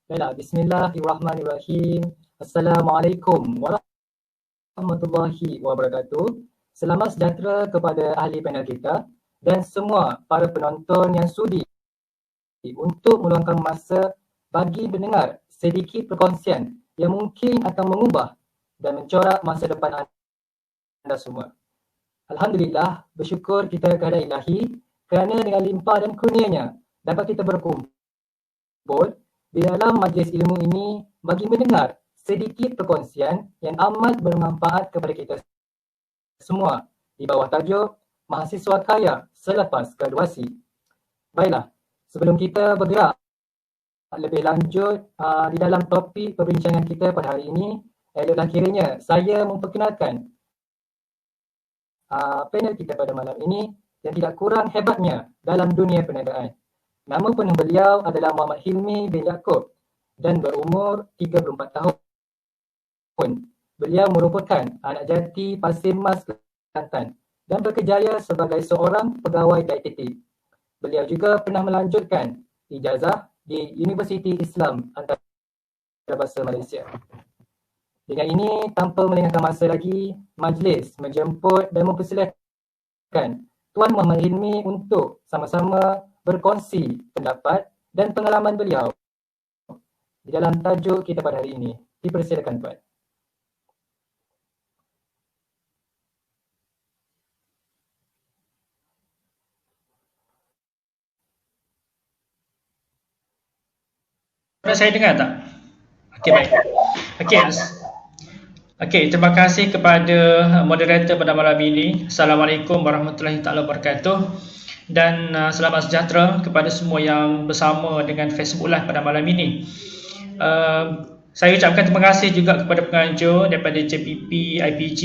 Baiklah, bismillahirrahmanirrahim. Assalamualaikum warahmatullahi wabarakatuh. Selamat sejahtera kepada ahli panel kita dan semua para penonton yang sudi untuk meluangkan masa bagi mendengar sedikit perkongsian yang mungkin akan mengubah dan mencorak masa depan anda semua. Alhamdulillah, bersyukur kita kepada Ilahi kerana dengan limpah dan kurnianya dapat kita berkumpul di dalam majlis ilmu ini bagi mendengar sedikit perkongsian yang amat bermanfaat kepada kita semua di bawah tajuk Mahasiswa Kaya Selepas Graduasi. Baiklah, sebelum kita bergerak lebih lanjut di dalam topik perbincangan kita pada hari ini, eloklah kiranya saya memperkenalkan panel kita pada malam ini yang tidak kurang hebatnya dalam dunia perniagaan. Nama penuh beliau adalah Muhammad Hilmi bin Yaakob dan berumur 34 tahun. Beliau merupakan anak jati Pasir Mas, Kelantan dan berkejaya sebagai seorang pegawai dietetik. Beliau juga pernah melanjutkan ijazah di Universiti Islam Antarabangsa Malaysia. Dengan ini, tanpa melengahkan masa lagi, majlis menjemput dan mempersilakan Tuan Muhammad Hilmi untuk sama-sama berkongsi pendapat dan pengalaman beliau di dalam tajuk kita pada hari ini. Dipersilakan Tuan. Saya dengar tak? Okey, baik. Okey, terima kasih kepada moderator pada malam ini. Assalamualaikum warahmatullahi taala wabarakatuh. Dan selamat sejahtera kepada semua yang bersama dengan Facebook Live pada malam ini. Saya ucapkan terima kasih juga kepada penganjur daripada JPP IPG,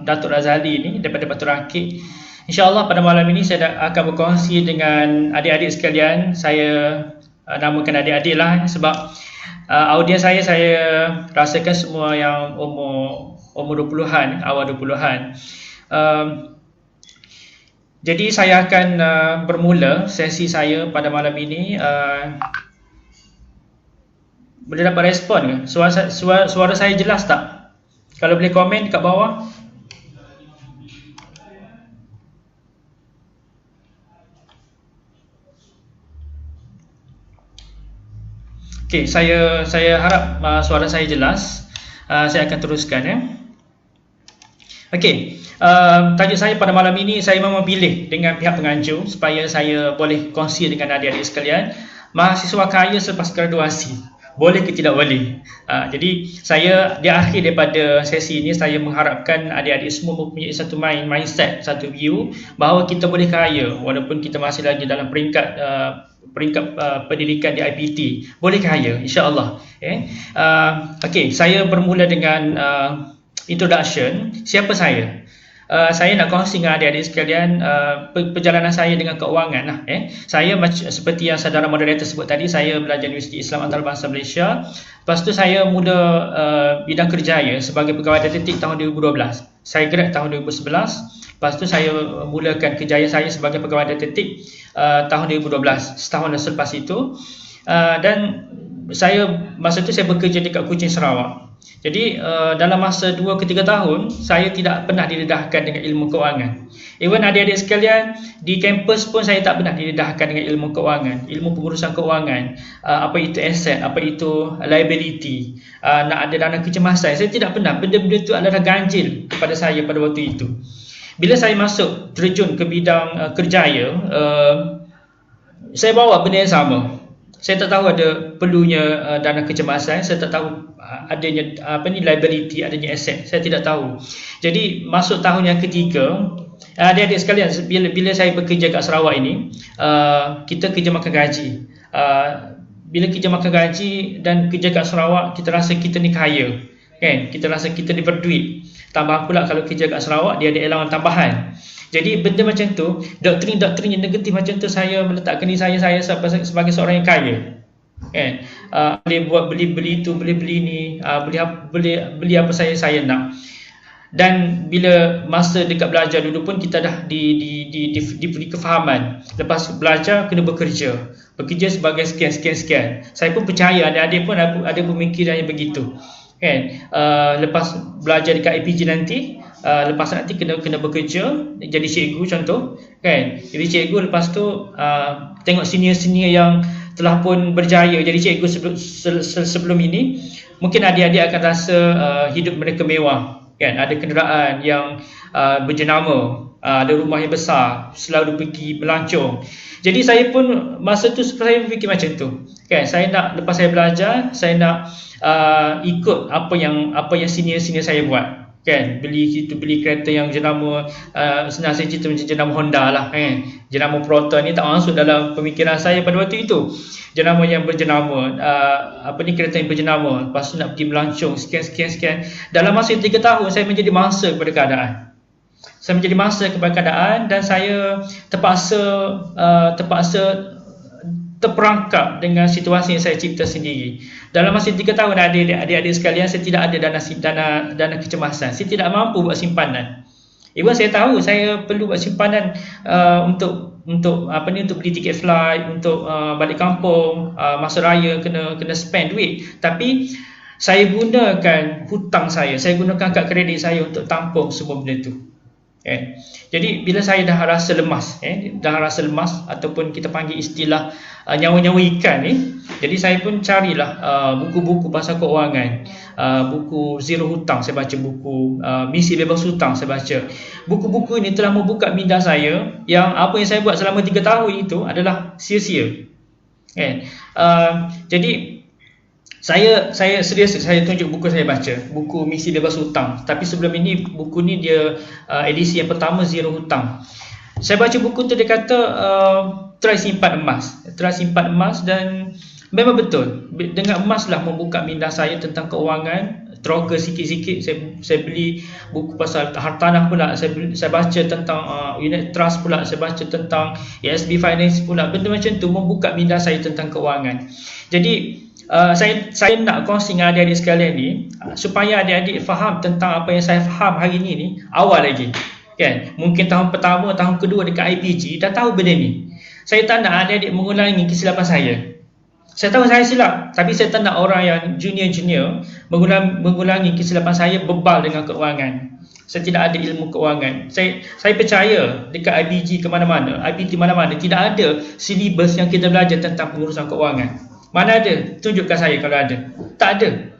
Datuk Razali ini daripada Batu Rakit. InsyaAllah pada malam ini saya akan berkongsi dengan adik-adik sekalian. Saya namakan adik-adik lah sebab audiens saya rasakan semua yang umur 20-an, awal 20-an. Jadi saya akan bermula sesi saya pada malam ini. Boleh dapat respon ke? Suara saya jelas tak? Kalau boleh komen kat bawah. Okey, saya harap suara saya jelas. Saya akan teruskan ya. Okey, tajuk saya pada malam ini saya memang pilih dengan pihak penganjur supaya saya boleh kongsi dengan adik-adik sekalian. Mahasiswa kaya selepas graduasi, boleh ke tidak boleh? Jadi saya di akhir daripada sesi ini saya mengharapkan adik-adik semua mempunyai satu mindset, satu view bahawa kita boleh kaya walaupun kita masih lagi dalam peringkat pendidikan di IPT. Boleh kaya, insya-Allah. Okey, saya bermula dengan introduction. Siapa saya? Saya nak kongsi dengan adik-adik sekalian perjalanan saya dengan keuangan lah. Saya seperti yang saudara moderator sebut tadi, saya belajar Universiti Islam Antarabangsa Malaysia. Lepas tu saya mula bidang kerjaya sebagai pegawai dietetik tahun 2012. Saya grad tahun 2011. Lepas tu saya mulakan kerjaya saya sebagai pegawai dietetik tahun 2012, setahun selepas itu. Dan masa tu saya bekerja dekat Kuching, Sarawak. Jadi dalam masa 2 ke 3 tahun saya tidak pernah didedahkan dengan ilmu keuangan. Even adik-adik sekalian di kampus pun saya tak pernah didedahkan dengan ilmu keuangan, ilmu pengurusan keuangan, apa itu aset, apa itu liability, nak ada dana kecemasan. Saya tidak pernah. Benda-benda itu adalah ganjil kepada saya pada waktu itu. Bila saya masuk terjun ke bidang kerjaya, saya bawa benda yang sama. Saya tak tahu ada perlunya dana kecemasan, saya tak tahu adanya liability, adanya aset. Saya tidak tahu. Jadi masuk tahun yang ketiga, adik-adik sekalian, bila saya bekerja kat Sarawak ini, kita kerja makan gaji. Bila kerja makan gaji dan kerja kat Sarawak, kita rasa kita ni kaya. Kan? Kita rasa kita ni berduit. Tambah pula kalau kerja kat Sarawak, dia ada allowance tambahan. Jadi benda macam tu, doktrin yang negatif macam tu, saya meletakkan diri saya sebagai seorang yang kaya. Kan? Boleh buat beli tu, boleh beli ni, boleh beli apa saya nak. Dan bila masa dekat belajar dulu pun kita dah diberi kefahaman, lepas belajar kena bekerja. bekerja sebagai sekian. Saya pun percaya adik-adik pun ada pemikiran yang begitu. Kan? Lepas belajar dekat IPG nanti, lepas nanti kena bekerja jadi cikgu contoh, kan? Jadi cikgu lepas tu tengok senior-senior yang telah pun berjaya jadi cikgu sebelum ini, mungkin adik-adik akan rasa hidup mereka mewah, kan? Ada kenderaan yang berjenama, ada rumah yang besar, selalu pergi melancong. Jadi saya pun masa tu saya fikir macam tu, kan? Saya nak, lepas saya belajar, saya nak ikut apa yang senior-senior saya buat, kan? Beli kereta yang jenama, senang saya cerita macam jenama Honda lah, kan? Jenama Proton ni tak masuk dalam pemikiran saya pada waktu itu. Jenama yang berjenama, kereta yang berjenama, lepas tu nak pergi melancong sekian. Dalam masa 3 tahun saya menjadi mangsa kepada keadaan. Dan saya terpaksa terperangkap dengan situasi yang saya cipta sendiri. Dalam masa 3 tahun adik-adik sekalian, saya tidak ada dana kecemasan. Saya tidak mampu buat simpanan. Even saya tahu saya perlu buat simpanan untuk beli tiket flight, untuk balik kampung, masa raya kena spend duit. Tapi saya gunakan hutang saya gunakan kad kredit saya untuk tampung semua benda tu. Jadi bila saya dah rasa lemas, ataupun kita panggil istilah nyawa-nyawa ikan ni, jadi saya pun carilah buku-buku pasal keuangan, buku Zero Hutang saya baca, buku Misi Bebas Hutang saya baca. Buku-buku ini telah membuka minda saya yang apa yang saya buat selama 3 tahun itu adalah sia-sia. Jadi saya serius, saya tunjuk buku saya baca, buku Misi Bebas Hutang. Tapi sebelum ini, buku ni dia edisi yang pertama, Zero Hutang. Saya baca buku tu, dia kata try simpan emas, dan memang betul. Dengan emas lah membuka minda saya tentang keuangan. Teroka sikit-sikit saya beli buku pasal hartanah pula, saya baca tentang unit trust pula, saya baca tentang ASB Finance pula. Benda macam tu membuka minda saya tentang keuangan. Jadi saya nak kongsi dengan adik-adik sekalian ni, supaya adik-adik faham tentang apa yang saya faham hari ni awal lagi, kan? Mungkin tahun pertama, tahun kedua dekat IPG dah tahu benda ni. Saya tak nak adik-adik mengulangi kesilapan saya. Saya tahu saya silap, tapi saya tak nak orang yang junior mengulangi kesilapan saya, bebal dengan keuangan. Saya tidak ada ilmu keuangan. Saya percaya dekat IPG ke mana-mana, IPT mana-mana, tidak ada silibus yang kita belajar tentang pengurusan keuangan. Mana ada? Tunjukkan saya kalau ada. Tak ada.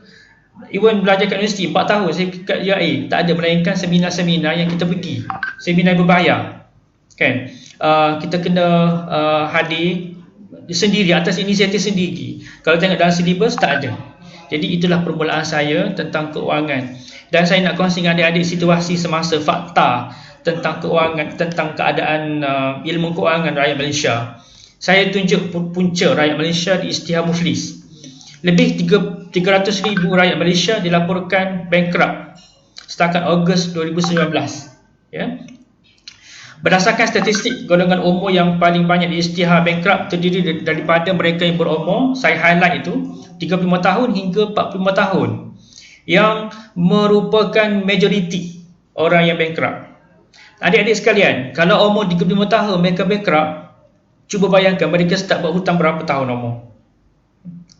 Even belajar kat universiti 4 tahun saya kat UAE, tak ada, melainkan seminar-seminar yang kita pergi, seminar berbayar, kan? Kita kena hadir sendiri, atas inisiatif sendiri. Kalau tengok dalam silibus, tak ada. Jadi itulah permulaan saya tentang keuangan. Dan saya nak kongsi dengan adik-adik situasi semasa, fakta tentang keuangan, tentang keadaan ilmu keuangan rakyat Malaysia. Saya tunjuk punca rakyat Malaysia di Isytihar Muflis. Lebih 300,000 rakyat Malaysia dilaporkan bankrupt setakat Ogos 2019. Ya. Berdasarkan statistik, golongan umur yang paling banyak di Isytihar bankrupt terdiri daripada mereka yang berumur, saya highlight itu, 35 tahun hingga 45 tahun, yang merupakan majoriti orang yang bankrupt. Adik-adik sekalian, kalau umur 35 tahun mereka bankrupt, cuba bayangkan mereka start berhutang berapa tahun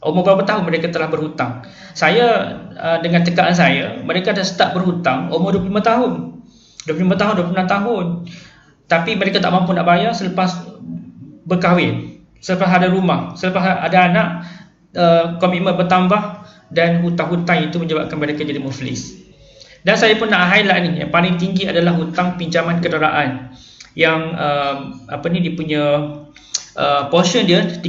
umur berapa tahun mereka telah berhutang. Saya dengan tekaan saya, mereka dah start berhutang umur 25 tahun, 26 tahun. Tapi mereka tak mampu nak bayar selepas berkahwin, selepas ada rumah, selepas ada anak, komitmen bertambah, dan hutang-hutang itu menyebabkan mereka jadi muflis. Dan saya pun nak highlight ni, yang paling tinggi adalah hutang pinjaman kenderaan, yang dia punya portion dia 36%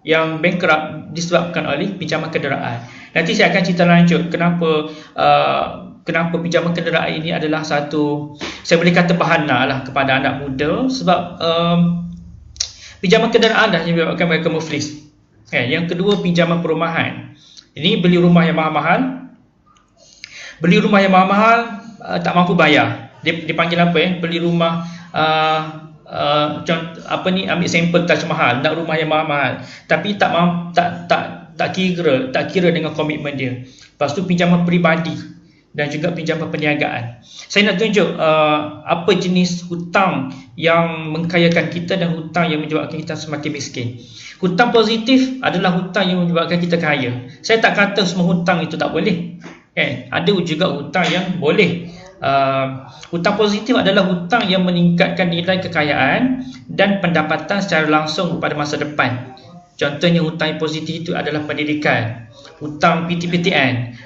yang bankrupt disebabkan oleh pinjaman kenderaan. Nanti saya akan cerita lanjut kenapa pinjaman kenderaan ini adalah satu, saya boleh kata bahana lah kepada anak muda, sebab pinjaman kenderaan dah menyebabkan mereka muflis. Yang kedua, pinjaman perumahan. Ini beli rumah yang mahal-mahal, tak mampu bayar. Dia panggil apa beli rumah ambil sampel Taj Mahal, nak rumah yang mahal-mahal, tapi tak kira dengan komitmen dia. Lepas tu pinjaman peribadi, dan juga pinjaman perniagaan. Saya nak tunjuk apa jenis hutang yang mengkayakan kita dan hutang yang menyebabkan kita semakin miskin. Hutang positif adalah hutang yang menyebabkan kita kaya. Saya tak kata semua hutang itu tak boleh. Ada juga hutang yang boleh. Hutang positif adalah hutang yang meningkatkan nilai kekayaan dan pendapatan secara langsung pada masa depan. Contohnya hutang positif itu adalah pendidikan, hutang PTPTN,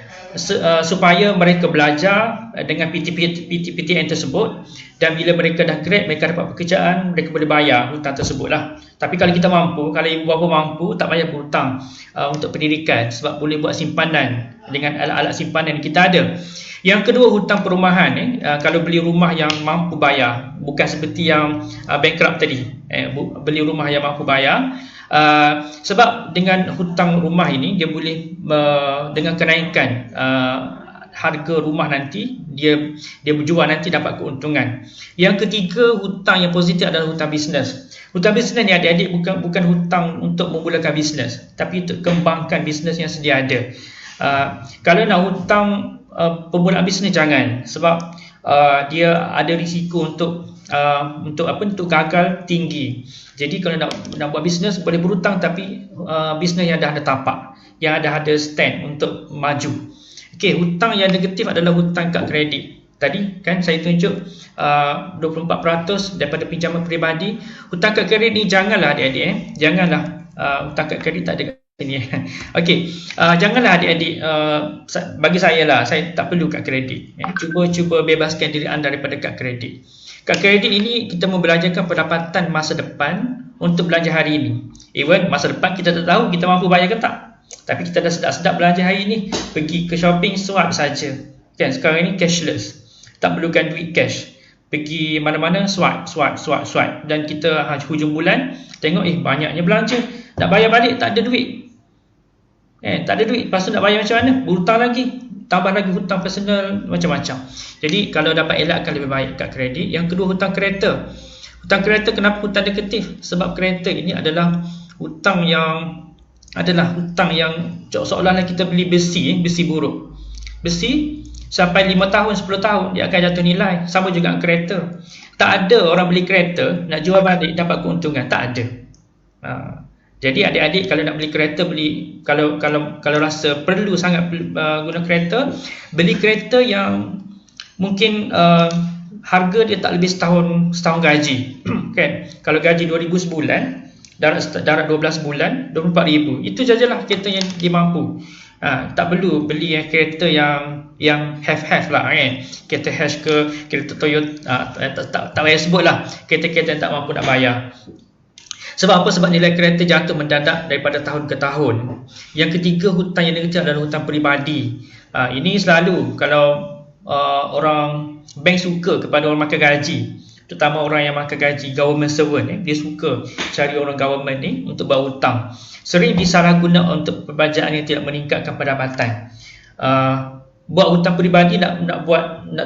supaya mereka belajar dengan PTPTN tersebut, dan bila mereka dah grad, mereka dapat pekerjaan, mereka boleh bayar hutang tersebut lah. Tapi kalau kita mampu, kalau ibu bapa mampu, tak payah berhutang untuk pendidikan, sebab boleh buat simpanan dengan alat-alat simpanan yang kita ada. Yang kedua, hutang perumahan. Kalau beli rumah yang mampu bayar, bukan seperti yang bankrupt tadi, beli rumah yang mampu bayar. Sebab dengan hutang rumah ini, dia boleh dengan kenaikan harga rumah nanti, dia berjual nanti dapat keuntungan. Yang ketiga, hutang yang positif adalah hutang bisnes. Hutang bisnes ni adik-adik bukan hutang untuk memulakan bisnes, tapi untuk kembangkan bisnes yang sedia ada. Kalau nak hutang permulaan bisnes, jangan, sebab dia ada risiko untuk gagal tinggi. Jadi kalau nak buat bisnes, boleh berhutang, tapi bisnes yang dah ada tapak, yang dah ada stand untuk maju. Okey, hutang yang negatif adalah hutang kad kredit. Tadi kan saya tunjuk 24% daripada pinjaman peribadi. Hutang kad kredit ni janganlah adik-adik, janganlah. Hutang kad kredit tak ada kat sini. Okey, janganlah adik-adik, bagi saya lah, saya tak perlu kad kredit. Cuba bebaskan diri anda daripada kad kredit. Kad kredit ini kita membelajarkan pendapatan masa depan untuk belanja hari ini. Even masa depan kita tak tahu kita mampu bayar ke tak. Tapi kita dah sedap-sedap belanja hari ini, pergi ke shopping, swipe saja. Kan sekarang ini cashless, tak perlukan duit cash. Pergi mana-mana swipe. Dan kita hujung bulan tengok banyaknya belanja, nak bayar balik tak ada duit. Tak ada duit, lepas tu nak bayar macam mana? Berhutang lagi, tambah lagi hutang personal, macam-macam. Jadi kalau dapat elakkan, lebih baik kad kredit. Yang kedua, hutang kereta. Hutang kereta, kenapa hutang negatif? Sebab kereta ini adalah hutang yang seolah-olah kita beli besi buruk. Besi sampai 5 tahun, 10 tahun dia akan jatuh nilai. Sama juga kereta. Tak ada orang beli kereta nak jual balik dapat keuntungan, tak ada. Jadi adik-adik kalau nak beli kereta, kalau rasa perlu sangat guna kereta, beli kereta yang mungkin harga dia tak lebih setahun gaji. Kan? Kalau gaji 2,000 sebulan, darat 12 bulan, 24,000. Itu sajalah kereta yang dia mampu. Tak perlu beli kereta yang have lah, kan? Kereta hash ke kereta Toyota, tak payah sebut lah kereta-kereta yang tak mampu nak bayar. Sebab apa? Sebab nilai kereta jatuh mendadak daripada tahun ke tahun. Yang ketiga, hutang yang negatif adalah hutang peribadi. Ini selalu kalau orang bank suka kepada orang makan gaji, terutama orang yang makan gaji, government servant, dia suka cari orang government ni untuk berhutang. Sering disalahguna untuk perbelanjaan yang tidak meningkatkan pendapatan. Buat hutang peribadi nak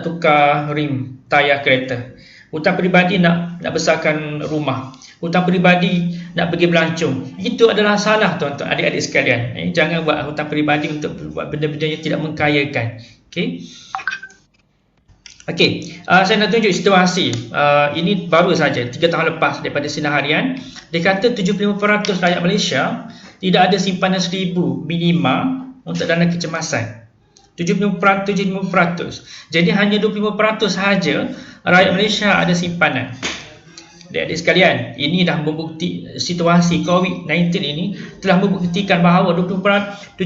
tukar rim tayar kereta. Hutang peribadi nak besarkan rumah. Hutang peribadi nak pergi belancong. Itu adalah salah, tuan-tuan, adik-adik sekalian. Jangan buat hutang peribadi untuk buat benda-benda yang tidak mengkayakan. Okey, saya nak tunjuk situasi. Ini baru saja 3 tahun lepas daripada Sinar Harian. Dia kata 75% rakyat Malaysia tidak ada simpanan 1,000 minima untuk dana kecemasan. 75%. Jadi hanya 25% sahaja rakyat Malaysia ada simpanan. Adik-adik sekalian, ini dah membukti situasi COVID-19 ini telah membuktikan bahawa 75%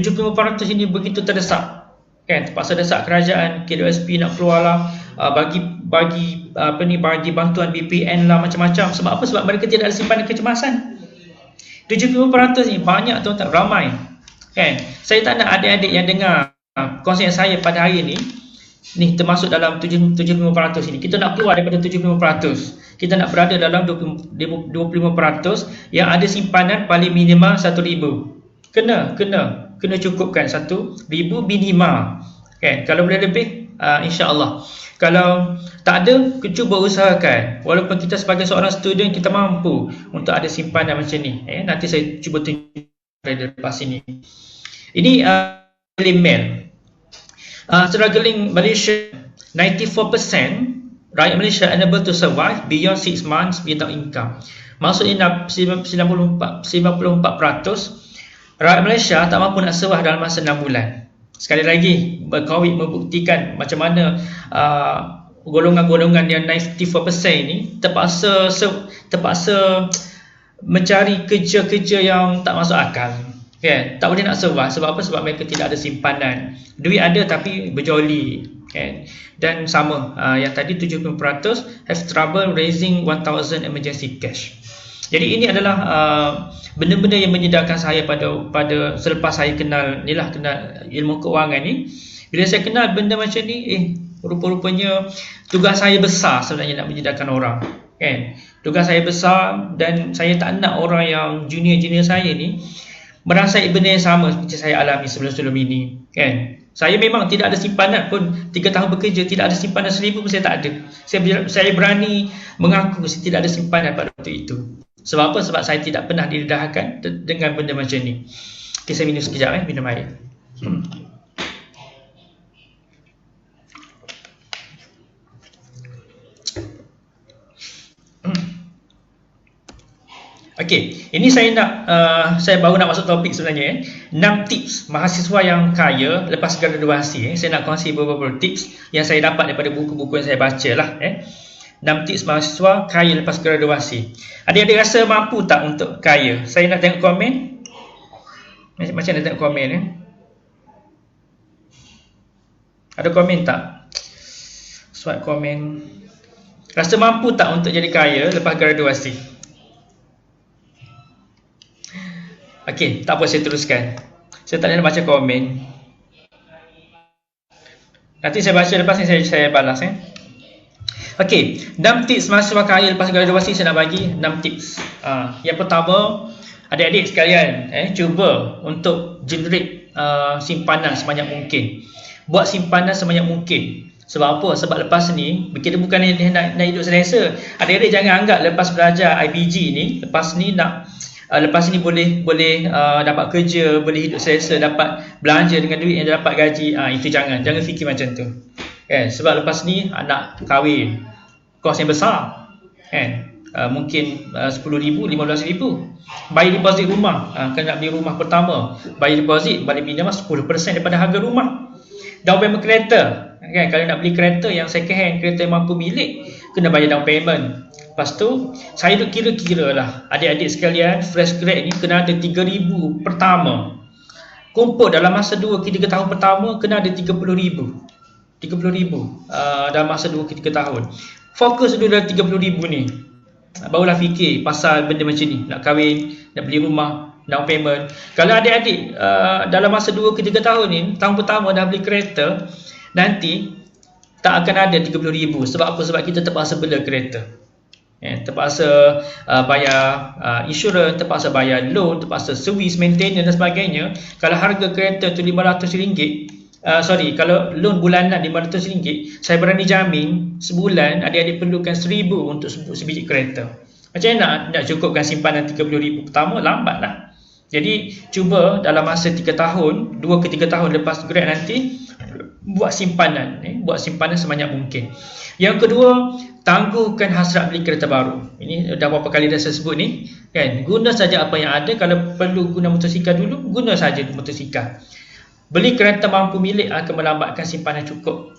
ini begitu terdesak. Kan, terpaksa desak kerajaan, KWSP nak keluarlah bagi bantuan BPN lah, macam-macam. Sebab apa? Sebab mereka tidak ada simpanan kecemasan. 75% ni banyak, tuan-tuan, ramai. Kan, saya tak nak adik-adik yang dengar konsep saya pada hari ini ni termasuk dalam 75% ini. Kita nak keluar daripada 75%. Kita nak berada dalam 25% yang ada simpanan paling minimal 1,000. Kena cukupkan 1,000 minimal. Kan? Kalau boleh lebih, insya-Allah. Kalau tak ada, cuba usahakan. Walaupun kita sebagai seorang student, kita mampu untuk ada simpanan macam ni. Nanti saya cuba tunjuk lepas ini. Ini email. Struggling Malaysia, 94% rakyat Malaysia unable to survive beyond 6 months without income. Maksudnya 94% rakyat Malaysia tak mampu nak survive dalam masa 6 bulan. Sekali lagi, COVID membuktikan macam mana golongan-golongan yang 94% ni terpaksa mencari kerja-kerja yang tak masuk akal. Kan? Tak boleh nak survive. Sebab apa? Sebab mereka tidak ada simpanan. Duit ada tapi berjoli. Kan? Dan sama, yang tadi 70% have trouble raising 1,000 emergency cash. Jadi ini adalah benda-benda yang menyedarkan saya pada selepas saya kenal ilmu keuangan ni. Bila saya kenal benda macam ni, rupa-rupanya tugas saya besar sebenarnya nak menyedarkan orang. Kan? Tugas saya besar dan saya tak nak orang yang junior-junior saya ni merasai benda yang sama seperti saya alami sebelum-sebelum ini. Kan? Saya memang tidak ada simpanan pun, 3 tahun bekerja tidak ada simpanan 1,000 pun saya tak ada. Saya berani mengaku saya tidak ada simpanan pada waktu itu. Sebab apa? Sebab saya tidak pernah didedahkan dengan benda macam ni. Okay, saya minum sekejap, minum air. Okey, ini saya baru nak masuk topik sebenarnya. 6 tips mahasiswa yang kaya lepas graduasi. Saya nak kongsi beberapa tips yang saya dapat daripada buku-buku yang saya baca lah. 6 tips mahasiswa kaya lepas graduasi. Adik-adik rasa mampu tak untuk kaya? Saya nak tengok komen. Macam nak tengok komen Ada komen tak? Swipe komen. Rasa mampu tak untuk jadi kaya lepas graduasi? Okey, tak apa, saya teruskan. Saya tak nak baca komen. Nanti saya baca lepas ni saya balas. Okey, 6 tips mahasiswa kaya lepas graduasi saya nak bagi 6 tips. Yang pertama, adik-adik sekalian, cuba untuk generate simpanan sebanyak mungkin. Buat simpanan sebanyak mungkin. Sebab apa? Sebab lepas ni kita bukan nak hidup selesa. Adik-adik jangan anggap lepas belajar IBG ni, lepas ni boleh dapat kerja, boleh hidup selesa, dapat belanja dengan duit yang dapat gaji. Itu jangan fikir macam tu. Kan? Sebab lepas ni nak kahwin, kos yang besar. Kan? Mungkin 10,000, 15,000. Bayar deposit rumah, kena nak beli rumah pertama. Bayar deposit paling minimum 10% daripada harga rumah. Down payment kereta. Kan? Kalau nak beli kereta yang second hand, kereta yang mampu milik, kena bayar down payment. Lepas tu, saya duk kira-kira lah, adik-adik sekalian, fresh grad ni kena ada 3,000 pertama. Kumpul dalam masa 2 ke 3 tahun pertama, kena ada 30,000. 30,000 dalam masa 2 ke 3 tahun. Fokus dulu dalam 30,000 ni. Barulah fikir pasal benda macam ni. Nak kahwin, nak beli rumah, down payment. Kalau adik-adik dalam masa 2 ke 3 tahun ni, tahun pertama dah beli kereta, nanti tak akan ada 30,000. Sebab apa? Sebab kita terpaksa bela kereta. Terpaksa bayar insurans, terpaksa bayar loan, terpaksa servis, maintenance dan sebagainya. Kalau harga kereta tu RM500, kalau loan bulanan RM500, saya berani jamin sebulan adik-adik perlukan RM1,000 untuk sebiji kereta. Macam mana nak cukupkan simpanan RM30,000 pertama? Lambat lah. Jadi cuba dalam masa 3 tahun, 2 ke 3 tahun lepas grad nanti, buat simpanan sebanyak mungkin. Yang kedua, tangguhkan hasrat beli kereta baru. Ini dah berapa kali dah saya sebut ni, kan? Guna saja apa yang ada. Kalau perlu guna motosikal dulu, guna saja motosikal. Beli kereta mampu milik akan melambatkan simpanan cukup.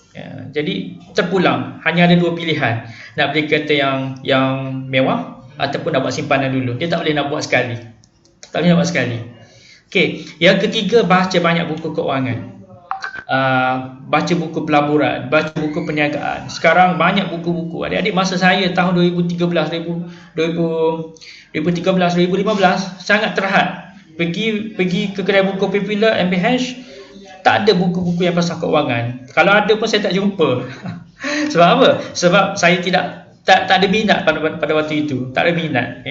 Jadi terpulang, hanya ada 2 pilihan. Nak beli kereta yang mewah ataupun nak buat simpanan dulu. Dia tak boleh nak buat sekali. Okey, yang ketiga, baca banyak buku keuangan. Baca buku pelaburan, baca buku perniagaan. Sekarang banyak buku-buku. Adik-adik masa saya tahun 2015 sangat terhad. Pergi ke kedai buku popular MBH, tak ada buku-buku yang pasal keuangan. Kalau ada pun saya tak jumpa. Sebab apa? Sebab saya tak ada minat pada waktu itu. Tak ada minat.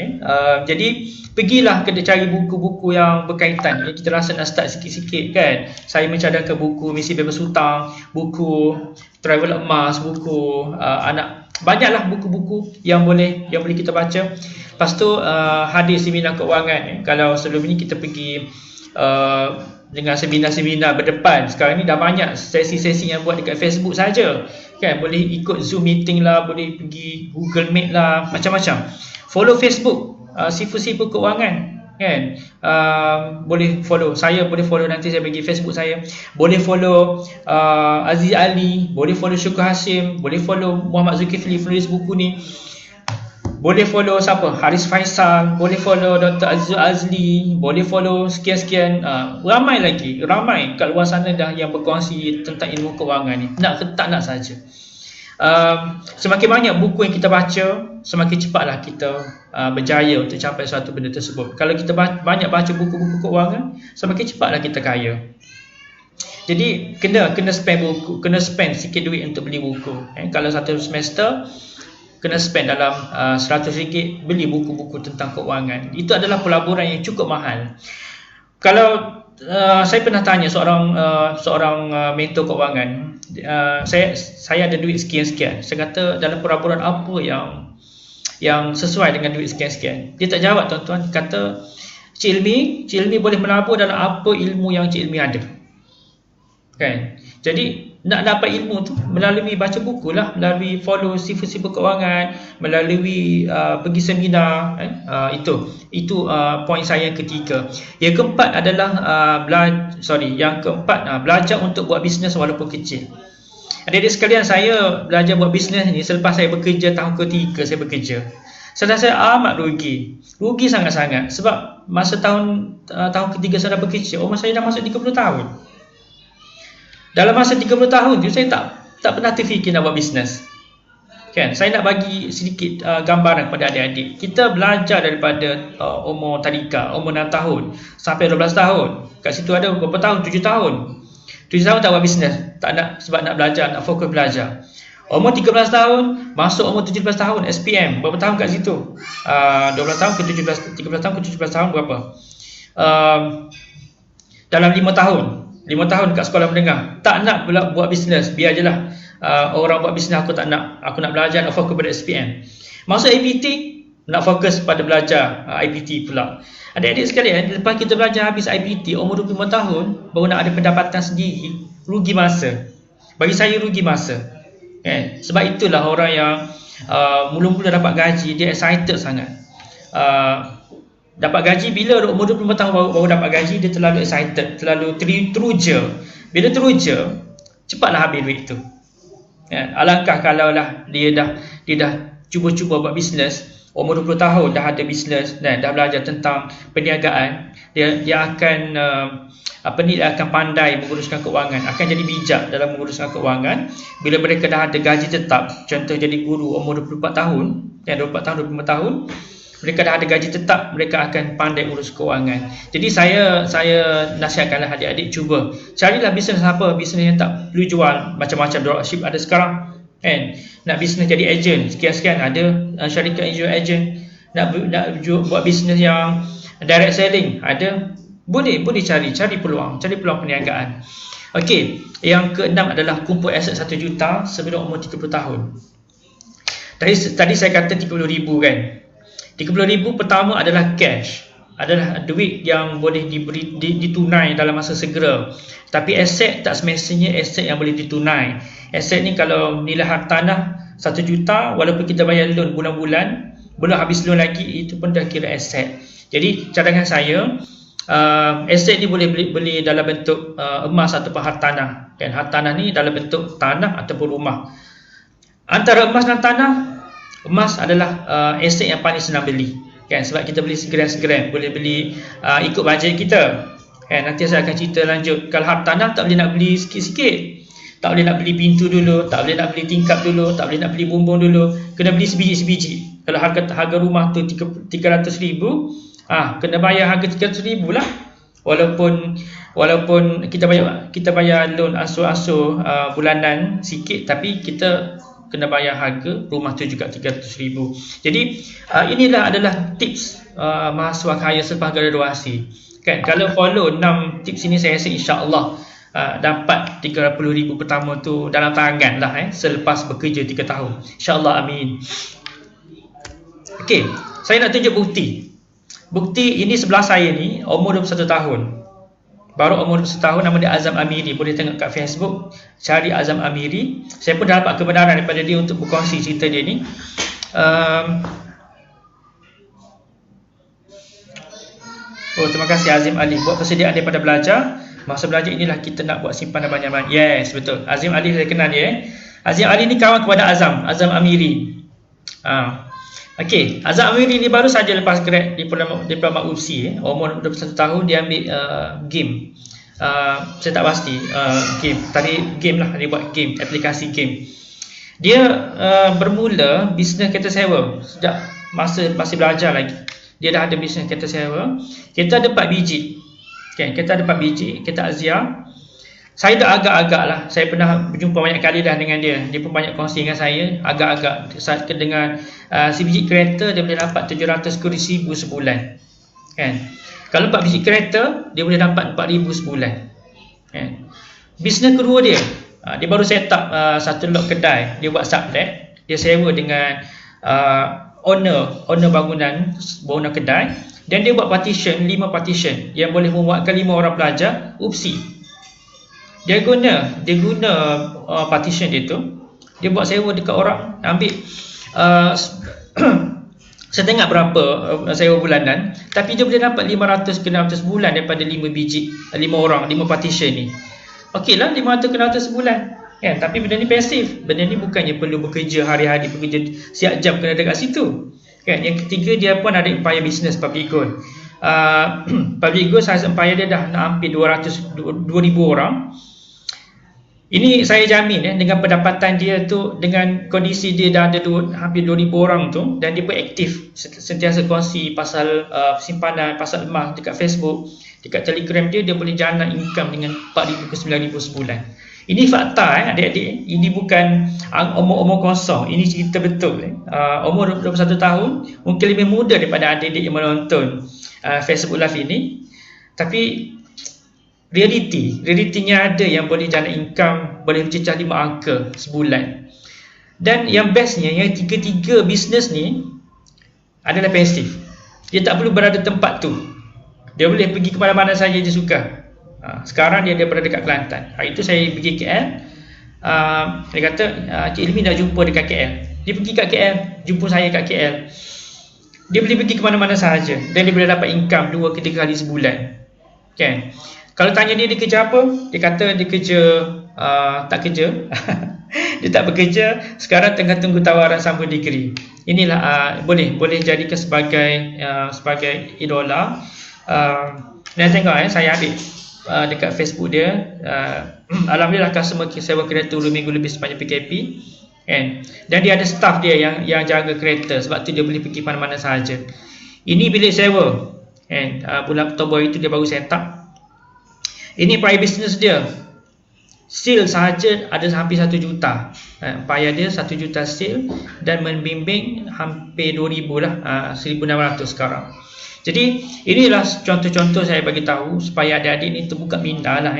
Jadi pergilah cari buku-buku yang berkaitan. Kita rasa nak start sikit-sikit, kan. Saya mencadangkan buku Misi Bebas Hutang, buku Travel Emas, buku banyaklah buku-buku yang boleh kita baca. Lepas tu hadir seminar keuangan. Kalau sebelum ini kita pergi dengan seminar-seminar berdepan. Sekarang ni dah banyak sesi-sesi yang buat dekat Facebook saja. Kan, boleh ikut Zoom meeting lah, boleh pergi Google Meet lah, macam-macam. Follow Facebook Sifu-Sifu Keuangan, kan. Boleh follow saya, boleh follow, nanti saya bagi Facebook saya. Boleh follow Aziz Ali, boleh follow Syukur Hashim, boleh follow Muhammad Zulkifli, penulis buku ni. Boleh follow siapa? Haris Faisal, boleh follow Dr. Azizul Azli, boleh follow sekian-sekian. Ramai lagi, ramai kat luar sana dah yang berkongsi tentang ilmu kewangan ni. Nak ke tak nak saja. Semakin banyak buku yang kita baca, semakin cepatlah kita berjaya untuk capai suatu benda tersebut. Kalau kita banyak baca buku-buku kewangan, semakin cepatlah kita kaya. Jadi kena spend buku, kena spend sikit duit untuk beli buku. Kalau satu semester kena spend dalam RM100 beli buku-buku tentang keuangan. Itu adalah pelaburan yang cukup mahal. Kalau saya pernah tanya seorang mentor keuangan, saya ada duit sekian-sekian. Saya kata, dalam pelaburan apa yang sesuai dengan duit sekian-sekian? Dia tak jawab, tuan-tuan. Dia kata, Cik Ilmi boleh menabur dalam apa ilmu yang Cik Ilmi ada. Kan? Jadi nak dapat ilmu tu melalui baca buku lah, melalui follow Sifu-Sifu Keuangan, melalui pergi seminar. Itu poin saya yang ketiga. Yang keempat adalah belajar untuk buat bisnes walaupun kecil. Adik-adik sekalian, saya belajar buat bisnes ni selepas saya bekerja tahun ketiga saya bekerja. Saya amat rugi sangat-sangat, sebab masa tahun ketiga saya dah bekerja, umur saya dah masuk 30 tahun. Dalam masa 30 tahun tu saya tak pernah terfikir nak buat bisnes. Kan, saya nak bagi sedikit gambaran kepada adik-adik. Kita belajar daripada umur tadika, umur 6 tahun sampai 12 tahun. Kat situ ada berapa tahun? 7 tahun. 7 tahun tak buat bisnes, tak nak, sebab nak belajar, nak fokus belajar. Umur 13 tahun, masuk umur 17 tahun SPM. Berapa tahun kat situ? 12 tahun ke 17, 13 tahun ke 17 tahun berapa? Dalam 5 tahun. 5 tahun dekat sekolah menengah. Tak nak pula buat bisnes, biar je lah orang buat bisnes, aku tak nak. Aku nak belajar, nak fokus pada SPM. Masuk IPT, nak fokus pada belajar IPT pula. Adik-adik sekalian, lepas kita belajar habis IPT, umur 25 tahun, baru nak ada pendapatan sendiri, rugi masa. Bagi saya rugi masa. Sebab itulah orang yang mula-mula dapat gaji, dia excited sangat. Dapat gaji bila umur 25 tahun baru dapat gaji, dia terlalu excited, terlalu teruja. Bila teruja, cepatlah habis duit tu. Alangkah kalaulah dia dah cuba-cuba buat bisnes, umur 20 tahun dah ada bisnes dan dah belajar tentang perniagaan, dia akan dia akan pandai menguruskan keuangan, akan jadi bijak dalam menguruskan keuangan. Bila mereka dah ada gaji tetap, contoh jadi guru umur 24 tahun, 24 tahun 25 tahun, mereka dah ada gaji tetap, mereka akan pandai urus keuangan. Jadi saya nasihatkanlah adik-adik, cuba carilah bisnes apa, bisnes yang tak perlu jual macam-macam. Dropship ada sekarang, kan? Nak bisnes jadi ejen, sekian-sekian ada syarikat ejen. Nak buat bisnes yang direct selling ada. Boleh cari peluang perniagaan. Okey, yang keenam adalah kumpul aset 1 juta sebelum umur 30 tahun. Tadi saya kata 30,000 kan. 30,000 pertama adalah cash, adalah duit yang boleh ditunai dalam masa segera. Tapi aset tak semestinya aset yang boleh ditunai. Aset ni kalau nilai hartanah 1 juta, walaupun kita bayar loan bulan-bulan, belum habis loan lagi, itu pun dah kira aset. Jadi cadangan saya, aset ni boleh beli dalam bentuk emas ataupun hartanah. Kan, hartanah ni dalam bentuk tanah ataupun rumah. Antara emas dan tanah, emas adalah aset yang paling senang beli, kan? Sebab kita beli segram-segram, boleh beli ikut bajet kita, kan? Nanti saya akan cerita lanjut. Kalau hartanah tak boleh nak beli sikit-sikit, tak boleh nak beli pintu dulu, tak boleh nak beli tingkap dulu, tak boleh nak beli bumbung dulu, kena beli sebiji-sebiji. Kalau harga rumah tu 300,000, kena bayar harga 300,000 lah. Walaupun kita bayar loan asuh-asuh bulanan sikit, tapi kita kena bayar harga rumah tu juga 300,000. Jadi inilah adalah tips mahasiswa kaya selepas graduasi. Kan, kalau follow 6 tips ini, saya rasa insya-Allah dapat 30,000 pertama tu dalam tangan lah selepas bekerja 3 tahun. Insya-Allah, amin. Okey, saya nak tunjuk bukti. Bukti ini sebelah saya ni umur 21 tahun. Baru umur 21 tahun, nama dia Azam Amiri. Boleh tengok kat Facebook, cari Azam Amiri. Saya pun dah dapat kebenaran daripada dia untuk berkongsi cerita dia ni. Terima kasih Azim Ali. Buat persediaan daripada belajar. Masa belajar inilah kita nak buat simpanan banyak-banyak. Yes, betul. Azim Ali saya kenal dia. Azim Ali ni kawan kepada Azam Amiri. Okey, Azam Amiri ni baru saja lepas grad diploma UPSI. Umur 21 tahun dia ambil game. Saya tak pasti game. Tapi game lah, dia buat game, aplikasi game. Dia bermula bisnes kereta sewa sejak masa masih belajar lagi. Dia dah ada bisnes kereta sewa. Kita ada 4 biji. Okay, kita ada 4 biji, kereta Azia. Saya dah agak-agak lah. Saya pernah berjumpa banyak kali dah dengan dia. Dia pun banyak kongsi dengan saya. Agak-agak saat dengan si biji kereta dia boleh dapat 710,000 sebulan. Kan? Kalau 4 biji kereta dia boleh dapat 4,000 sebulan. Kan? Bisnes kedua dia, dia baru set up satu lot kedai. Dia buat sublet. Dia sewa dengan owner bangunan kedai. Dan dia buat partition, 5 partition yang boleh memuatkan 5 orang pelajar UPSI. Dia guna partition dia tu. Dia buat sewa dekat orang, ambil saya tengok berapa sewa bulanan, tapi dia boleh dapat 500 ke 600 bulan daripada 5 biji, 5 orang, 5 partition ni. Okey lah, 500 ke 600 sebulan. Kan? Tapi benda ni pasif. Benda ni bukannya perlu bekerja hari-hari, bekerja siap jam kena dekat situ. Kan? Yang ketiga, dia pun ada empire business public goal. Public goal size empire dia dah hampir 2,000 orang. Ini saya jamin dengan pendapatan dia tu, dengan kondisi dia dah ada hampir 2,000 orang tu, dan dia pun aktif sentiasa kongsi pasal simpanan, pasal emas dekat Facebook, dekat Telegram dia boleh jana income dengan 4,000 ke 9,000 sebulan. Ini fakta adik-adik. Ini bukan omong-omong kosong. Ini cerita betul. Umur 21 tahun, mungkin lebih muda daripada adik-adik yang menonton Facebook Live ini. Tapi realitinya ada yang boleh jana income, boleh mencecah 5 angka sebulan. Dan yang bestnya, yang tiga-tiga bisnes ni adalah pasif. Dia tak perlu berada tempat tu. Dia boleh pergi ke mana-mana saja dia suka. Sekarang dia berada dekat Kelantan. Hari itu saya pergi KL. Dia kata, Cik Ilmi dah jumpa dekat KL. Dia pergi kat KL, jumpa saya kat KL. Dia boleh pergi ke mana-mana sahaja. Dan dia boleh dapat income 2 ke 3 kali sebulan. Kan? Kalau tanya dia kerja apa? Dia kata dia kerja tak kerja. Dia tak bekerja. Sekarang tengah tunggu tawaran sambung degree. Inilah boleh jadikan sebagai idola. Dan tengok saya ambil dekat Facebook dia, alhamdulillah customer sewa kereta 2 minggu lebih sepanjang PKP. Kan? Dan dia ada staff dia yang jaga kereta. Sebab tu dia boleh pergi mana-mana sahaja. Ini bilik sewa. Kan? Bulan Oktober itu dia baru set up. Ini private business dia. Seal sahaja ada hampir 1 juta. Payah dia 1 juta seal. Dan membimbing hampir 2,000 lah, 1,600 sekarang. Jadi inilah contoh-contoh saya bagi tahu supaya adik-adik ni terbuka minda lah.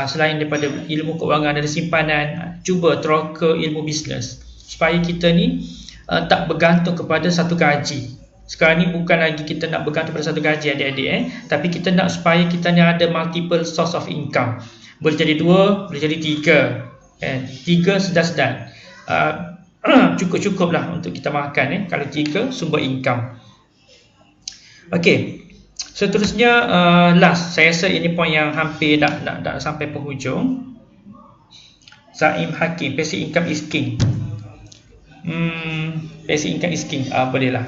Selain daripada ilmu keuangan dan simpanan, cuba teroka ilmu bisnes supaya kita ni tak bergantung kepada satu gaji. Sekarang ni bukan lagi kita nak bergantung pada satu gaji adik-adik, tapi kita nak supaya kita ni ada multiple source of income. Boleh jadi 2, boleh jadi 3. 3 sedar-sedar. Cukup-cukup lah untuk kita makan. Kalau 3 sumber income. Okey, seterusnya last, saya rasa ini poin yang hampir dah sampai penghujung. Zaim Hakim, passive income is king. Passive income is king, boleh lah.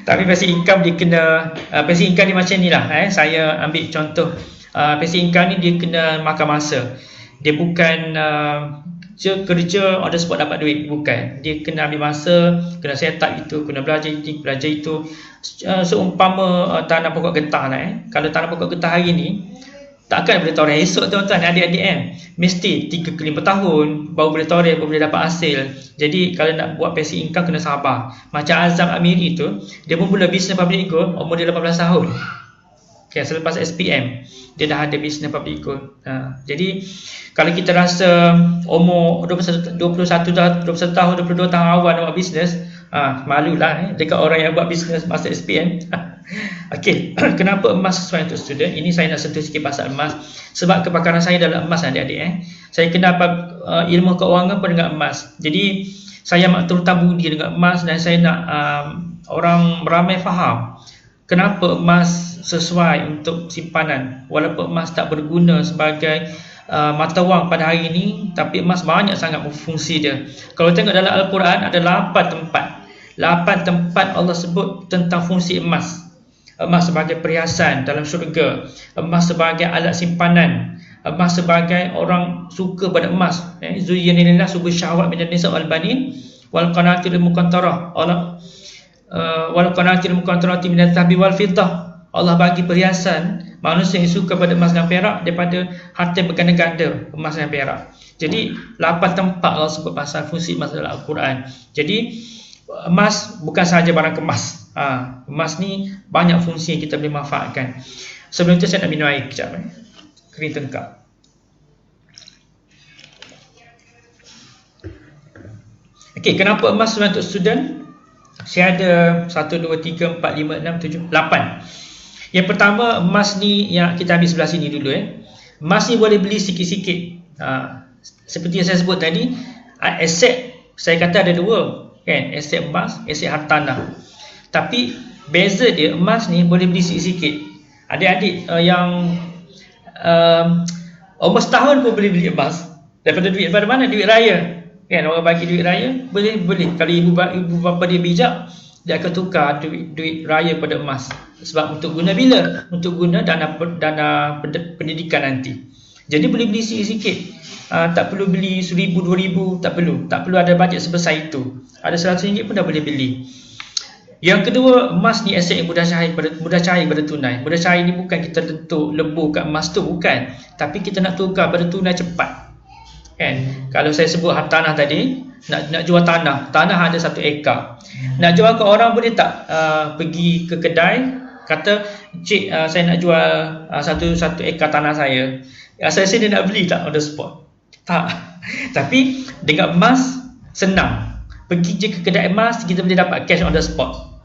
Tapi passive income dia kena, passive income dia macam ni lah. Saya ambil contoh, passive income ni dia kena makan masa. Dia bukan kerja on the spot dapat duit, bukan. Dia kena ambil masa, kena set up itu, kena belajar itu. Seumpama tanam pokok getah lah. Kalau tanam pokok getah hari ni, takkan boleh toreh esok tuan-tuan, adik-adik. Mesti 3 ke 5 tahun baru boleh toreh, baru boleh dapat hasil. Jadi kalau nak buat passive income kena sabar. Macam Azam Amiri tu, dia pun mula bisnes public goal umur dia 18 tahun. Okay, selepas SPM dia dah ada bisnes public goal. Jadi kalau kita rasa umur 21 tahun, 22 tahun awal nak buat bisnes, malulah dekat orang yang buat bisnes masa SPM. Okey, kenapa emas sesuai untuk student? Ini saya nak sentuh sikit pasal emas. Sebab kepakaran saya dalam emas, adik-adik. Saya kenal ilmu keuangan pun dengan emas. Jadi saya amat tertabudi dengan emas, dan saya nak orang ramai faham kenapa emas sesuai untuk simpanan. Walaupun emas tak berguna sebagai mata wang pada hari ini, tapi emas banyak sangat fungsi dia. Kalau tengok dalam Al-Quran ada 8 tempat. 8 tempat Allah sebut tentang fungsi emas. Emas sebagai perhiasan dalam syurga, emas sebagai alat simpanan, emas sebagai orang suka pada emas. Zuyyanillah subul syahwat min an-nisa wal banin wal qanatirul muqantarah. Wal qanatirul muqantarati min adh-dhahabi wal fiddah. Allah bagi perhiasan manusia yang suka pada emas dan perak daripada harta berganda-ganda emas dan perak. Jadi 8 tempat Allah sebut pasal fungsi emas dalam Al-Quran. Jadi emas bukan sahaja barang kemas. Emas ni banyak fungsi yang kita boleh manfaatkan. Sebelum itu saya nak minum air kejap. Kering tengkap. Okey, kenapa emas sesuai untuk student? Saya ada 1, 2, 3, 4, 5, 6, 7, 8. Yang pertama, emas ni yang kita ambil sebelah sini dulu. Emas ni boleh beli sikit-sikit. Seperti yang saya sebut tadi, aset saya kata ada 2 kan, aset emas, aset hartanah. Tapi beza dia, emas ni boleh beli sikit-sikit. Adik-adik yang umur setahun pun boleh beli emas. Daripada mana? Duit raya. Kan, orang bagi duit raya, boleh. Kalau ibu bapa dia bijak, dia akan tukar duit raya pada emas. Sebab untuk guna bila? Untuk guna dana pendidikan nanti. Jadi boleh beli sikit-sikit. Tak perlu beli 1,000, 2,000, tak perlu. Tak perlu ada bajet sebesar itu. Ada RM100 pun dah boleh beli. Yang kedua, emas ni aset yang mudah cair pada tunai. Mudah cair ni bukan kita letup lembu kat emas tu, bukan. Tapi kita nak tukar pada tunai cepat. Kan? Kalau saya sebut hartanah tadi, nak jual tanah ada 1 ekar. Nak jual ke orang boleh tak pergi ke kedai, kata, "Cik, saya nak jual 1 ekar tanah saya." Saya dia nak beli tak on the spot? Tak. Tapi dengan emas senang. Pergi je ke kedai emas, kita boleh dapat cash on the spot.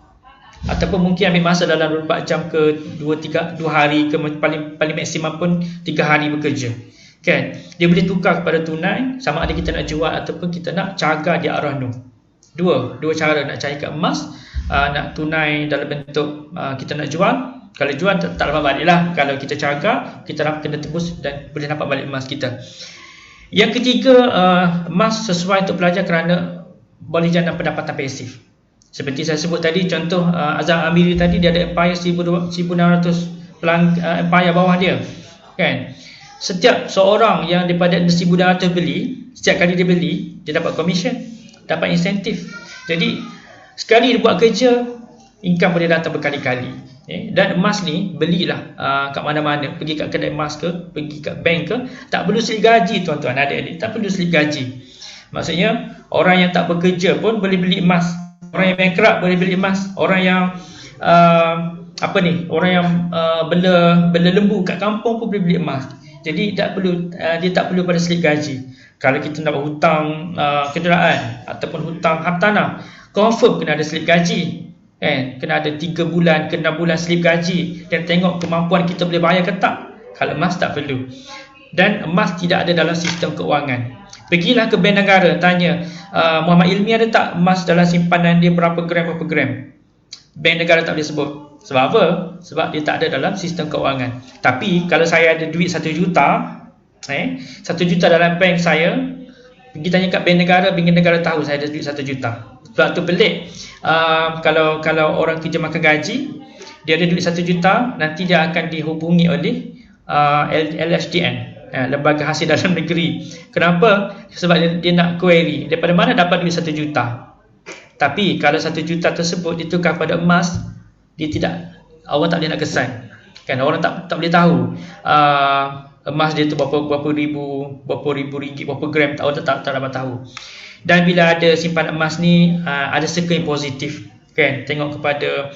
Ataupun mungkin ambil masa dalam 24 jam ke 2 hari ke paling maksimum pun 3 hari bekerja. Kan? Dia boleh tukar kepada tunai, sama ada kita nak jual ataupun kita nak cagar di arah nur. Dua cara nak cairkan emas. Nak tunai dalam bentuk kita nak jual. Kalau jual tak dapat balik lah. Kalau kita cagar, kita nak kena tebus dan boleh dapat balik emas kita. Yang ketiga, emas sesuai untuk pelajar kerana boleh jana pendapatan pasif. Seperti saya sebut tadi, contoh Azhar Amiri tadi, dia ada empire 1,600 empire bawah dia. Kan? Setiap seorang yang daripada 1,200 beli, setiap kali dia beli, dia dapat commission, dapat insentif. Jadi sekali dia buat kerja, income boleh datang berkali-kali. Dan emas ni belilah kat mana-mana, pergi kat kedai emas ke, pergi kat bank ke, tak perlu slip gaji tuan-tuan adik-adik, tak perlu slip gaji. Maksudnya orang yang tak bekerja pun boleh beli emas. Orang yang bankrupt boleh beli emas. Orang yang orang yang bela lembu kat kampung pun boleh beli emas. Jadi dia tak perlu pada slip gaji. Kalau kita nak hutang kenderaan ataupun hutang hartanah, confirm kena ada slip gaji. Kena ada 3 bulan ke 6 bulan slip gaji, dan tengok kemampuan kita boleh bayar ke tak. Kalau emas tak perlu. Dan emas tidak ada dalam sistem keuangan. Pergilah ke bank negara, tanya, Muhammad Ilmi ada tak emas dalam simpanan dia berapa gram? Bank negara tak boleh sebut. Sebab apa? Sebab dia tak ada dalam sistem keuangan. Tapi kalau saya ada duit 1 juta, 1 juta dalam bank saya, pergi tanya kat bank negara tahu saya ada duit 1 juta. Sebab tu pelik. Kalau orang kerja makan gaji, dia ada duit 1 juta, nanti dia akan dihubungi oleh LHDN, Lembaga Hasil Dalam Negeri. Kenapa? Sebab dia nak query daripada mana dapat duit 1 juta. Tapi kalau 1 juta tersebut ditukar pada emas, orang tak boleh nak kesan. Kan, orang tak boleh tahu emas dia tu berapa ribu ringgit, berapa gram, orang tak dapat tahu. Dan bila ada simpan emas ni, ada circle yang positif. Kan, tengok kepada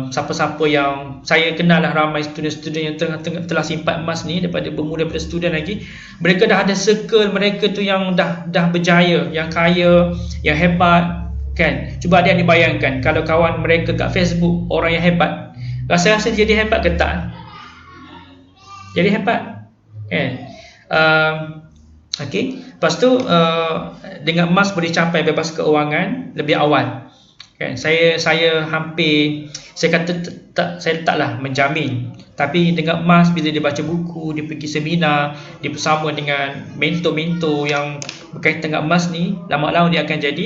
siapa-siapa yang saya kenal lah, ramai student-student yang telah simpan emas ni daripada student lagi. Mereka dah ada circle mereka tu yang dah berjaya, yang kaya, yang hebat. Kan? Cuba adik-adik bayangkan kalau kawan mereka kat Facebook orang yang hebat, rasa-rasa jadi hebat ke tak? Jadi hebat. Kan? Um, Okey. Lepas tu dengan emas boleh capai bebas keuangan lebih awal. Kan? Saya hampir saya kata saya taklah menjamin, tapi dengan emas bila dia baca buku, dia pergi seminar, dia bersama dengan mentor-mentor yang berkaitan dengan emas ni, lama-lama dia akan jadi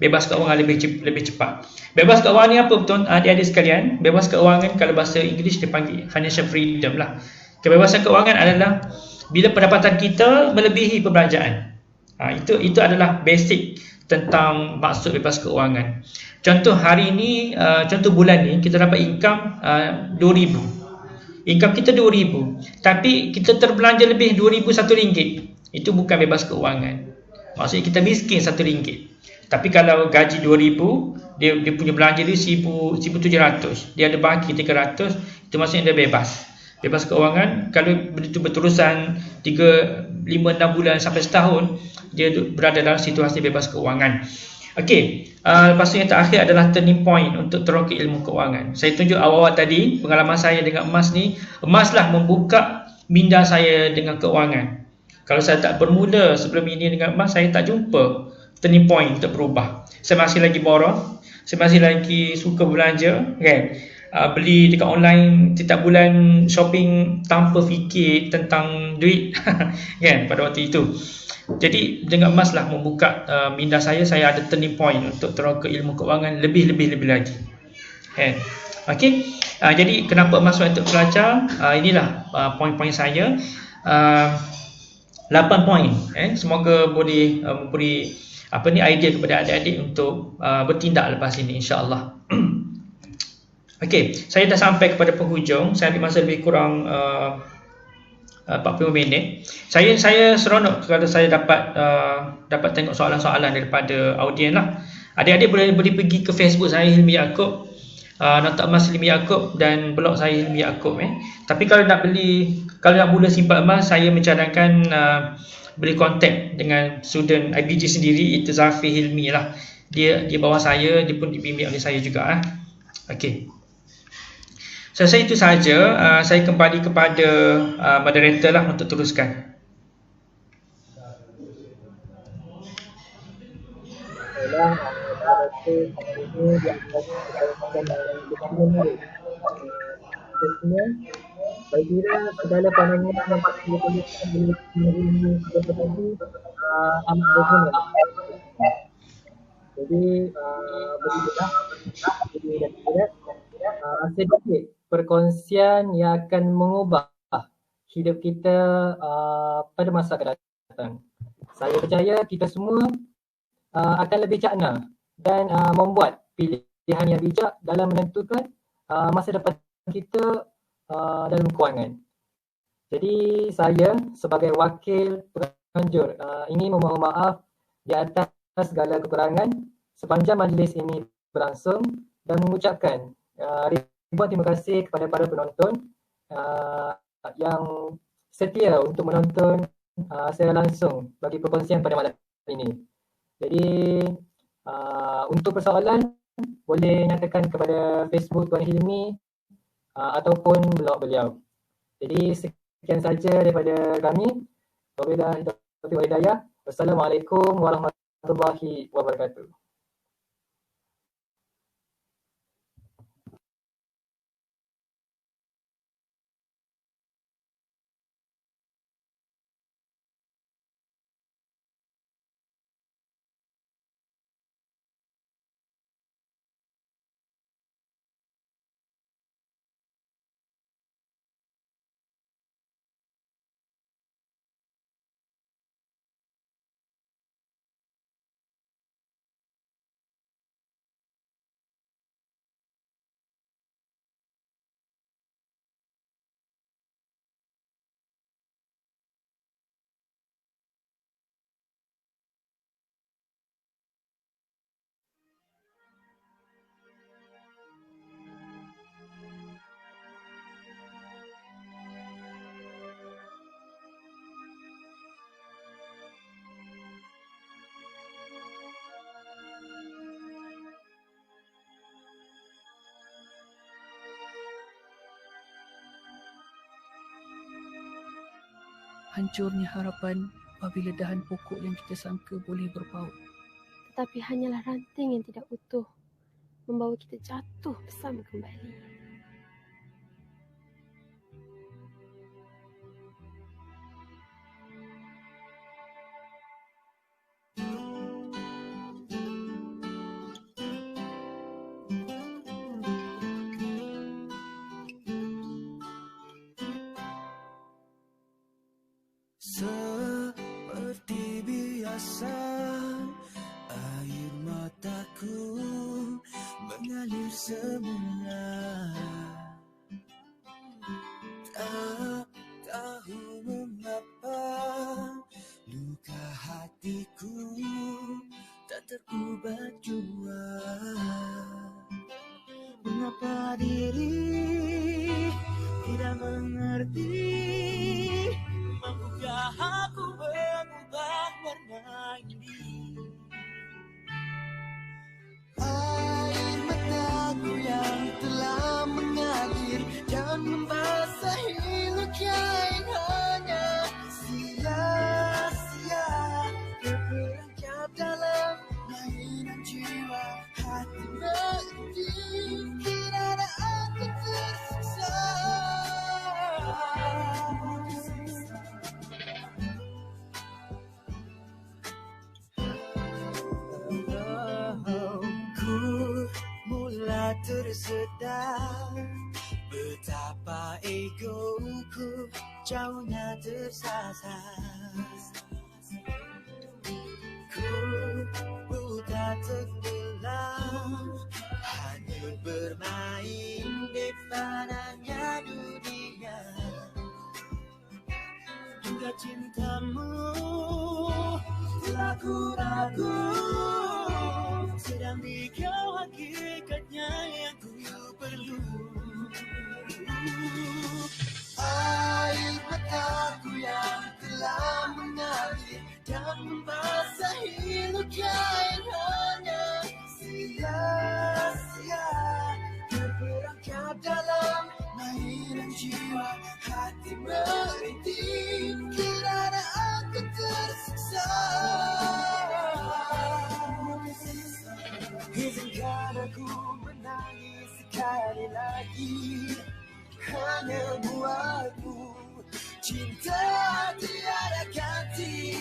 bebas keuangan lebih cepat. Bebas keuangan ni apa betul adik-adik sekalian? Bebas keuangan kalau bahasa Inggeris dia panggil financial freedom lah. Kebebasan keuangan adalah bila pendapatan kita melebihi perbelanjaan. Itu adalah basic tentang maksud bebas keuangan. Contoh hari ni, contoh bulan ni kita dapat income 2,000. Income kita 2,000, tapi kita terbelanja lebih 2,000 RM1. Itu bukan bebas keuangan. Maksudnya kita miskin RM1. Tapi kalau gaji 2,000, dia punya belanja dia 1,700, dia ada baki 300, itu maksudnya dia bebas. Bebas keuangan kalau begitu berterusan 3, 5, 6 bulan sampai setahun, dia berada dalam situasi bebas keuangan. Okey, lepas tu yang terakhir adalah turning point untuk teroka ilmu keuangan. Saya tunjuk awal-awal tadi pengalaman saya dengan emas ni. Emaslah membuka minda saya dengan keuangan. Kalau saya tak bermula sebelum ini dengan emas, saya tak jumpa turning point untuk berubah. Saya masih lagi borong, saya masih lagi suka belanja, kan? Beli dekat online setiap bulan, shopping tanpa fikir tentang duit kan pada waktu itu. Jadi dengan emas lah membuka minda saya ada turning point untuk teroka ilmu keuangan lebih lagi. Okey. Jadi kenapa emas untuk pelajar? Inilah poin-poin saya. 8 poin. Semoga boleh memberi idea kepada adik-adik untuk bertindak lepas ini, insya-Allah. Okey, saya dah sampai kepada penghujung. Saya ambil masa lebih kurang 40 minit. Saya seronok kalau saya dapat tengok soalan-soalan daripada audien lah. Adik-adik boleh pergi ke Facebook saya Hilmi Yaakob, Nota Emas Hilmi Yaakob, dan blog saya Hilmi Yaakob. Tapi kalau nak mula simpan emas, saya mencadangkan boleh kontak dengan student IBG sendiri, itu Zafi Hilmi lah. Dia bawah saya, dia pun dibimbing oleh saya juga. Okey. Saya rasa itu sahaja. Saya kembali kepada moderator lah untuk teruskan. Baiklah, saya rasa ini diantaranya semua. Saya kira segala pandangan yang dikongsikan oleh ini tadi amat berguna. Jadi begitulah. Sedikit perkongsian yang akan mengubah hidup kita pada masa akan datang. Saya percaya kita semua akan lebih cakna dan membuat pilihan yang bijak dalam menentukan masa depan kita dalam kewangan. Jadi saya sebagai wakil penganjur ingin memohon maaf di atas segala kekurangan sepanjang majlis ini berlangsung dan mengucapkan ribuan terima kasih kepada para penonton yang setia untuk menonton secara langsung bagi perkongsian pada malam ini. Jadi untuk persoalan boleh nyatakan kepada Facebook Tuan Hilmi ataupun blog beliau. Jadi sekian saja daripada kami. Wabillahi taufiq wal hidayah. Wassalamualaikum warahmatullahi wabarakatuh. Hancurnya harapan apabila dahan pokok yang kita sangka boleh berpaut. Tetapi hanyalah ranting yang tidak utuh, membawa kita jatuh bersama kembali. Seperti biasa, air mataku mengalir semula. Tak tahu mengapa luka hatiku tak terubat jua. Mengapa diri tidak mengerti? Mampukah aku mengubah warna ini? Air mataku yang telah mengalir dan membasahi luka yang hanya sia-sia terperangkap dalam mainan jiwa. Hati merintih kiranya aku tersiksa. Ku mula tersedar betapa egoku jauhnya tersasar. Ku buta tenggelam hanya bermain di panahnya dunia. Hingga cintamu telah ku ragu, sedang di kau hakikatnya yang ku perlu. Air mataku yang telah mengalir dan membasahi luka yang hanya sia-sia terperangkap dalam mainan jiwa. Hati merintih kiranya aku tersiksa. Izinkan aku menangis sekali lagi, hanya buatmu cinta tiada ganti.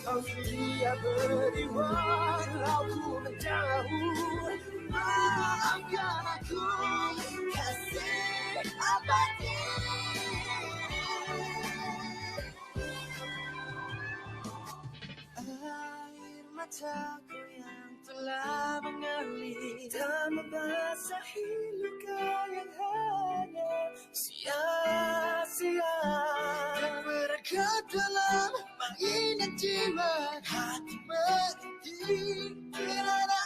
Kau setia beriwan, aku menjauh. Maafkan aku, kasih abadi. Air mataku yang telah mengalir dan membasahi luka yang hanya sia-sia terperangkap dalam mainan jiwa. Hati merintih kiranya